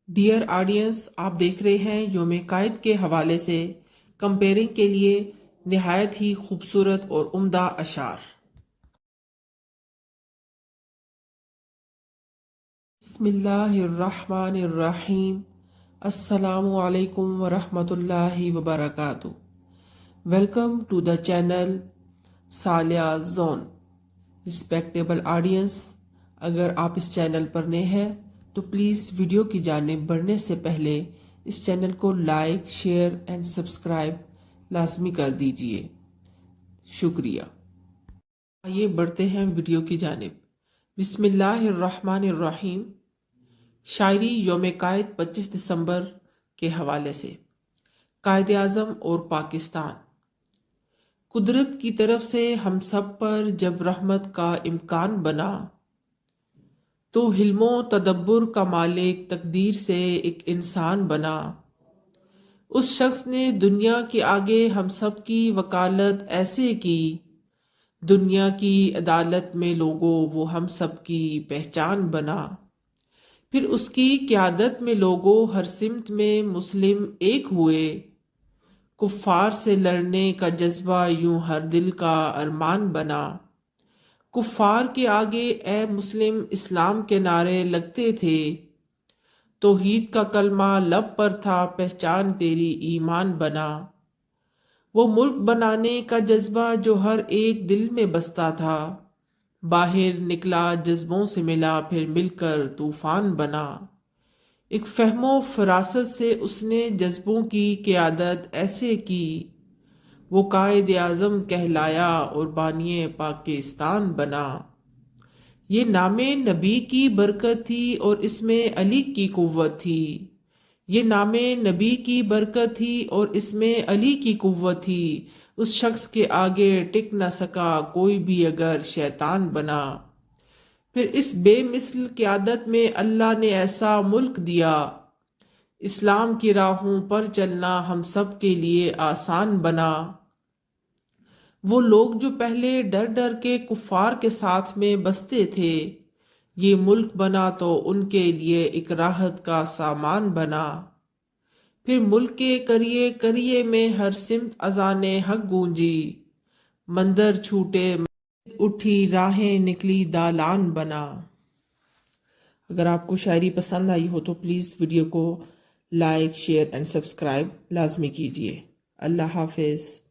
Dear audience, آپ دیکھ رہے ہیں یوم قائد کے حوالے سے کمپیئرنگ کے لیے نہایت ہی خوبصورت اور عمدہ اشعار۔ بسم اللہ الرحمن الرحیم۔ السلام علیکم ورحمۃ اللہ وبرکاتہ۔ Welcome to the channel Saliha zone. Respectable audience, اگر آپ اس چینل پر نئے ہیں تو پلیز ویڈیو کی جانب بڑھنے سے پہلے اس چینل کو لائک، شیئر اینڈ سبسکرائب لازمی کر دیجئے۔ شکریہ۔ آئیے بڑھتے ہیں ویڈیو کی جانب۔ بسم اللہ الرحمن الرحیم۔ شاعری یوم قائد 25 دسمبر کے حوالے سے۔ قائد اعظم اور پاکستان۔ قدرت کی طرف سے ہم سب پر جب رحمت کا امکان بنا، تو حلم و تدبر کا مالک تقدیر سے ایک انسان بنا۔ اس شخص نے دنیا کے آگے ہم سب کی وکالت ایسے کی، دنیا کی عدالت میں لوگوں وہ ہم سب کی پہچان بنا۔ پھر اس کی قیادت میں لوگوں ہر سمت میں مسلم ایک ہوئے، کفار سے لڑنے کا جذبہ یوں ہر دل کا ارمان بنا۔ کفار کے آگے اے مسلم اسلام کے نعرے لگتے تھے، توحید کا کلمہ لب پر تھا پہچان تیری ایمان بنا۔ وہ ملک بنانے کا جذبہ جو ہر ایک دل میں بستا تھا، باہر نکلا جذبوں سے ملا پھر مل کر طوفان بنا۔ ایک فہم و فراست سے اس نے جذبوں کی قیادت ایسے کی، وہ قائد اعظم کہلایا اور بانی پاکستان بنا۔ یہ نام نبی کی برکت تھی اور اس میں علی کی قوت تھی۔ یہ نام نبی کی برکت تھی اور اس میں علی کی قوت تھی۔ اس شخص کے آگے ٹک نہ سکا کوئی بھی اگر شیطان بنا۔ پھر اس بے مثل قیادت میں اللہ نے ایسا ملک دیا، اسلام کی راہوں پر چلنا ہم سب کے لیے آسان بنا۔ وہ لوگ جو پہلے ڈر ڈر کے کفار کے ساتھ میں بستے تھے، یہ ملک بنا تو ان کے لیے ایک راحت کا سامان بنا۔ پھر ملک کے قریے قریے میں ہر سمت اذان حق گونجی، مندر چھوٹے مسجد اٹھی راہیں نکلی دالان بنا۔ اگر آپ کو شاعری پسند آئی ہو تو پلیز ویڈیو کو لائک، شیئر اینڈ سبسکرائب لازمی کیجیے۔ اللہ حافظ۔